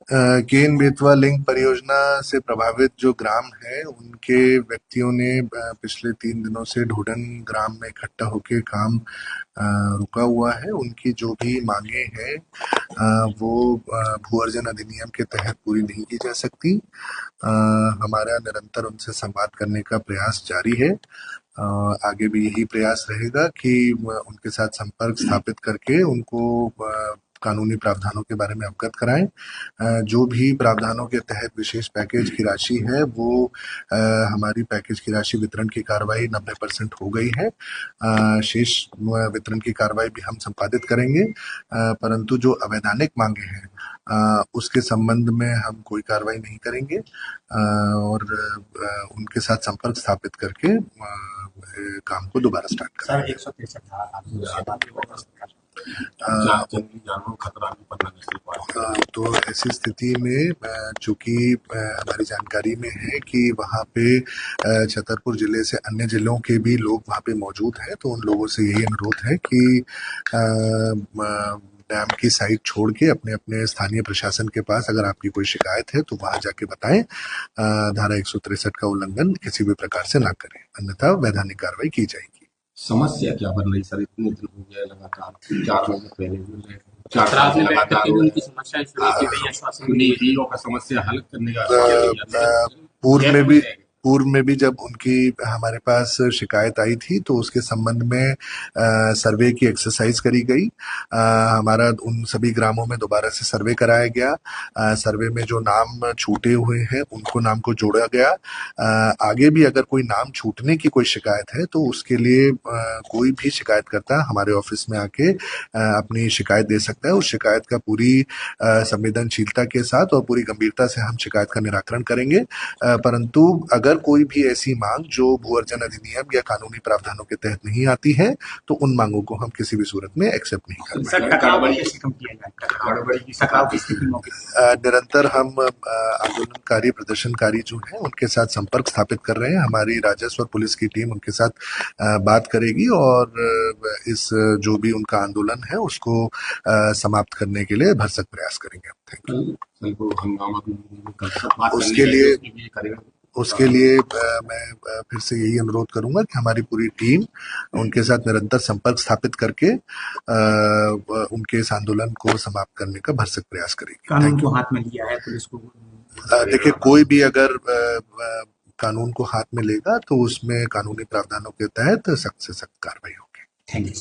Ken Betwa link परियोजना से प्रभावित जो ग्राम है उनके व्यक्तियों ने पिछले 3 दिनों से ढूढन ग्राम में इकट्ठा होकर काम रुका हुआ है। उनकी जो भी मांगे हैं वो भू अर्जन अधिनियम के तहत पूरी नहीं की जा सकती। हमारा निरंतर उनसे संवाद करने का प्रयास जारी है। आगे भी यही प्रयास रहेगा कि उनके साथ संपर्क स्थापित करके उनको कानूनी प्रावधानों के बारे में अवगत कराएं। जो भी प्रावधानों के तहत विशेष पैकेज की राशि है वो हमारी पैकेज की राशि वितरण की कार्रवाई 90% हो गई है। शेष वितरण की कार्रवाई भी हम संपादित करेंगे, परंतु जो अवैधानिक मांगे हैं उसके संबंध में हम कोई कार्रवाई नहीं करेंगे और उनके साथ संपर्क स्थापित करके काम को दोबारा स्टार्ट करेंगे। सर 163 तो ऐसी स्थिति में चूंकि हमारी जानकारी में है कि वहाँ पे छतरपुर जिले से अन्य जिलों के भी लोग वहाँ पे मौजूद हैं, तो उन लोगों से यही अनुरोध है कि डैम की साइट छोड़ के अपने अपने स्थानीय प्रशासन के पास अगर आपकी कोई शिकायत है तो वहां जाके बताएं। धारा 163 का उल्लंघन किसी भी प्रकार से ना करें, अन्यथा वैधानिक कार्रवाई की जाएगी। समस्या क्या बन रही सर? इतने दिन हो गया लगातार 4 महीने पहले समस्या हल करने का पूर्व में भी जब उनकी हमारे पास शिकायत आई थी तो उसके संबंध में सर्वे की एक्सरसाइज करी गई। हमारा उन सभी ग्रामों में दोबारा से सर्वे कराया गया। सर्वे में जो नाम छूटे हुए हैं उनको नाम को जोड़ा गया। आगे भी अगर कोई नाम छूटने की कोई शिकायत है तो उसके लिए कोई भी शिकायतकर्ता हमारे ऑफिस में आके अपनी शिकायत दे सकता है। उस शिकायत का पूरी संवेदनशीलता के साथ और पूरी गंभीरता से हम शिकायत का निराकरण करेंगे। परंतु अगर कोई भी ऐसी मांग जो भू अर्जन अधिनियम या कानूनी प्रावधानों के तहत नहीं आती है तो उन मांगों को हम किसी भी सूरत में एक्सेप्ट नहीं करेंगे। निरंतर हम आंदोलनकारी प्रदर्शनकारी जो है उनके साथ संपर्क स्थापित कर रहे हैं। हमारी राजस्व और पुलिस की टीम उनके साथ बात करेगी और इस जो भी उनका आंदोलन है उसको समाप्त करने के लिए भरसक प्रयास करेंगे। उसके लिए मैं फिर से यही अनुरोध करूंगा कि हमारी पूरी टीम उनके साथ निरंतर संपर्क स्थापित करके उनके इस आंदोलन को समाप्त करने का भरसक प्रयास करेगी। कानून को हाथ में लिया है पुलिस को। देखिए, कोई भी अगर कानून को हाथ में लेगा तो उसमें कानूनी प्रावधानों के तहत सख्त से सख्त कार्रवाई होगी। Thank you.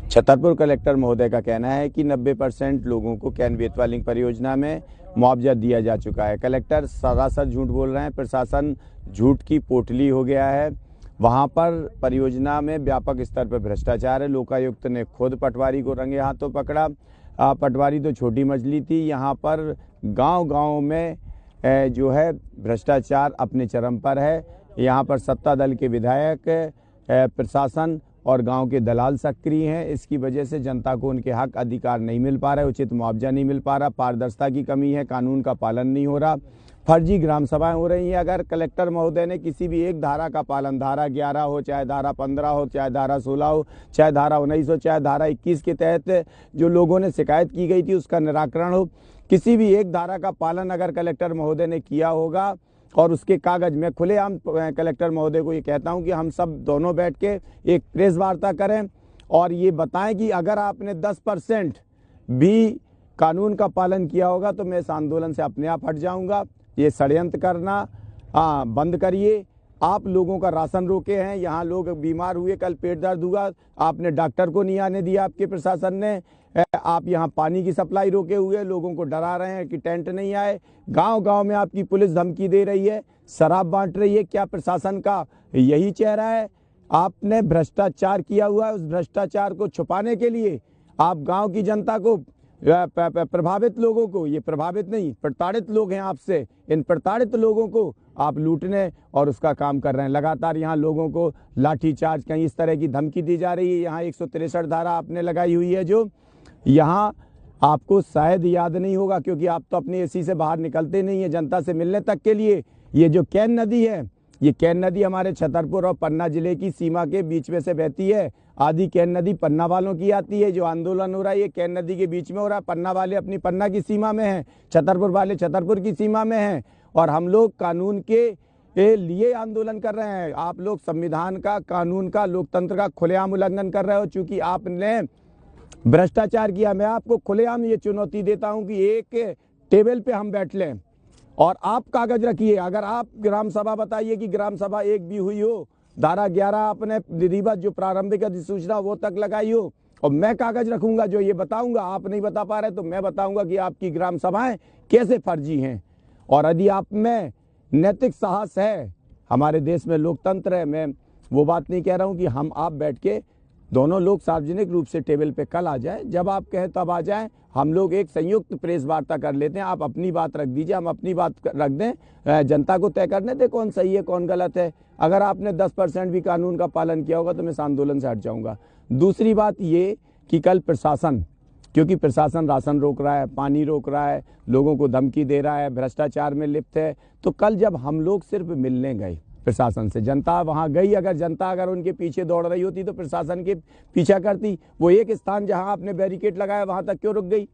छतरपुर कलेक्टर महोदय का कहना है कि 90% लोगों को केन बेतवा लिंक परियोजना में मुआवजा दिया जा चुका है। कलेक्टर सरासर झूठ बोल रहे हैं, प्रशासन झूठ की पोटली हो गया है। वहां पर परियोजना में व्यापक स्तर पर भ्रष्टाचार है। लोकायुक्त ने खुद पटवारी को रंगे हाथों पकड़ा। पटवारी तो छोटी मछली थी। यहाँ पर गांव-गांव में जो है भ्रष्टाचार अपने चरम पर है। यहाँ पर सत्ता दल के विधायक, प्रशासन और गांव के दलाल सक्रिय हैं। इसकी वजह से जनता को उनके हक अधिकार नहीं मिल पा रहा है, उचित मुआवजा नहीं मिल पा रहा, पारदर्शिता की कमी है, कानून का पालन नहीं हो रहा, फर्जी ग्राम सभाएं हो रही हैं। अगर कलेक्टर महोदय ने किसी भी एक धारा का पालन, धारा 11 हो, चाहे धारा 15 हो, चाहे धारा 16 हो, चाहे धारा 19 हो, चाहे धारा 21 के तहत जो लोगों ने शिकायत की गई थी उसका निराकरण हो, किसी भी एक धारा का पालन अगर कलेक्टर महोदय ने किया होगा और उसके कागज में खुलेआम कलेक्टर महोदय को ये कहता हूं कि हम सब दोनों बैठ के एक प्रेस वार्ता करें और ये बताएं कि अगर आपने 10% भी कानून का पालन किया होगा तो मैं इस आंदोलन से अपने आप हट जाऊंगा। ये षड्यंत्र करना बंद करिए। आप लोगों का राशन रोके हैं, यहाँ लोग बीमार हुए, कल पेट दर्द हुआ, आपने डॉक्टर को नहीं आने दिया, आपके प्रशासन ने। आप यहाँ पानी की सप्लाई रोके हुए, लोगों को डरा रहे हैं कि टेंट नहीं आए। गांव-गांव में आपकी पुलिस धमकी दे रही है, शराब बांट रही है। क्या प्रशासन का यही चेहरा है? आपने भ्रष्टाचार किया हुआ है। उस भ्रष्टाचार को छुपाने के लिए आप गांव की जनता को, प्रभावित लोगों को, ये प्रभावित नहीं प्रताड़ित लोग हैं आपसे, इन प्रताड़ित लोगों को आप लूटने और उसका काम कर रहे हैं। लगातार यहाँ लोगों को लाठीचार्ज, कहीं इस तरह की धमकी दी जा रही है। यहाँ 163 धारा आपने लगाई हुई है जो यहाँ आपको शायद याद नहीं होगा क्योंकि आप तो अपनी एसी से बाहर निकलते नहीं है जनता से मिलने तक के लिए। ये जो केन नदी है, ये केन नदी हमारे छतरपुर और पन्ना जिले की सीमा के बीच में से बहती है। आधी कैन नदी पन्ना वालों की आती है। जो आंदोलन हो रहा है ये कैन नदी के बीच में हो रहा है। पन्ना वाले अपनी पन्ना की सीमा में हैं, छतरपुर वाले छतरपुर की सीमा में हैं, और हम लोग कानून के लिए आंदोलन कर रहे हैं। आप लोग संविधान का, कानून का, लोकतंत्र का खुलेआम उल्लंघन कर रहे हो। चूंकि आपने भ्रष्टाचार किया, मैं आपको खुलेआम ये चुनौती देता हूं कि एक टेबल पे हम बैठ लें और आप कागज रखिए। अगर आप ग्राम सभा बताइए कि ग्राम सभा एक भी हुई हो, धारा 11 आपने विधिवत जो प्रारंभिक अधिसूचना वो तक लगाई हो, और मैं कागज रखूंगा जो ये बताऊंगा। आप नहीं बता पा रहे तो मैं बताऊंगा कि आपकी ग्राम सभाएं कैसे फर्जी हैं। और यदि आप में नैतिक साहस है, हमारे देश में लोकतंत्र है, मैं वो बात नहीं कह रहा हूं कि हम आप बैठ के दोनों लोग सार्वजनिक रूप से टेबल पे कल आ जाए, जब आप कहें तब आ जाएं, हम लोग एक संयुक्त प्रेस वार्ता कर लेते हैं। आप अपनी बात रख दीजिए, हम अपनी बात रख दें, जनता को तय करने दें कौन सही है कौन गलत है। अगर आपने 10% भी कानून का पालन किया होगा तो मैं इस आंदोलन से हट जाऊंगा। दूसरी बात ये कि कल प्रशासन, क्योंकि प्रशासन राशन रोक रहा है, पानी रोक रहा है, लोगों को धमकी दे रहा है, भ्रष्टाचार में लिप्त है, तो कल जब हम लोग सिर्फ मिलने गए प्रशासन से, जनता वहां गई, अगर उनके पीछे दौड़ रही होती तो प्रशासन के पीछा करती। वो एक स्थान जहां आपने बैरिकेड लगाया वहां तक क्यों रुक गई?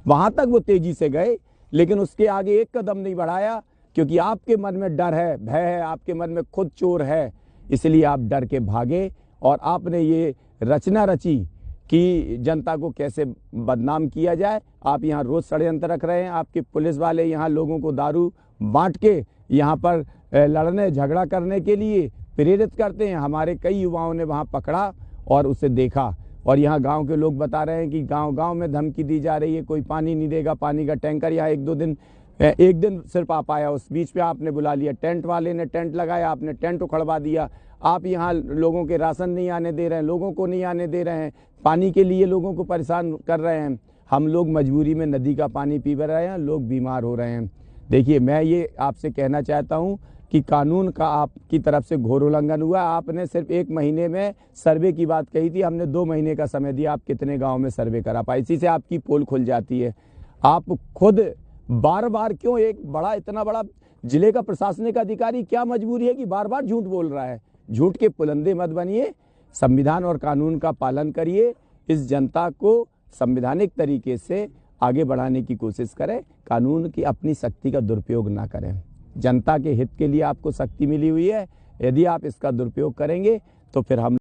वहां तक वो तेजी से गए, लेकिन उसके आगे एक कदम नहीं बढ़ाया, क्योंकि आपके मन में डर है, भय है, आपके मन में खुद चोर है, इसलिए आप डर के भागे। और आपने ये रचना रची कि जनता को कैसे बदनाम किया जाए। आप यहाँ रोज षड्यंत्र रख रहे हैं। आपके पुलिस वाले यहाँ लोगों को दारू बांट के यहाँ पर लड़ने झगड़ा करने के लिए प्रेरित करते हैं। हमारे कई युवाओं ने वहाँ पकड़ा और उसे देखा, और यहाँ गांव के लोग बता रहे हैं कि गांव में धमकी दी जा रही है, कोई पानी नहीं देगा, पानी का टैंकर यहाँ एक दिन सिर्फ आ पाया। उस बीच में आपने बुला लिया, टेंट वाले ने टेंट लगाया, आपने टेंट उखड़वा दिया। आप यहाँ लोगों के राशन नहीं आने दे रहे हैं, लोगों को नहीं आने दे रहे हैं, पानी के लिए लोगों को परेशान कर रहे हैं। हम लोग मजबूरी में नदी का पानी पी रहे हैं, लोग बीमार हो रहे हैं। देखिए, मैं ये आपसे कहना चाहता हूँ कि कानून का आपकी तरफ से घोर उल्लंघन हुआ। आपने सिर्फ 1 महीने में सर्वे की बात कही थी, हमने 2 महीने का समय दिया। आप कितने गांव में सर्वे करा पाए? इसी से आपकी पोल खुल जाती है। आप खुद बार बार क्यों, इतना बड़ा जिले का प्रशासनिक अधिकारी, क्या मजबूरी है कि बार बार झूठ बोल रहा है? झूठ के पुलंदे मत बनिए, संविधान और कानून का पालन करिए, इस जनता को संवैधानिक तरीके से आगे बढ़ाने की कोशिश करें, कानून की अपनी शक्ति का दुरुपयोग ना करें। जनता के हित के लिए आपको शक्ति मिली हुई है, यदि आप इसका दुरुपयोग करेंगे तो फिर हम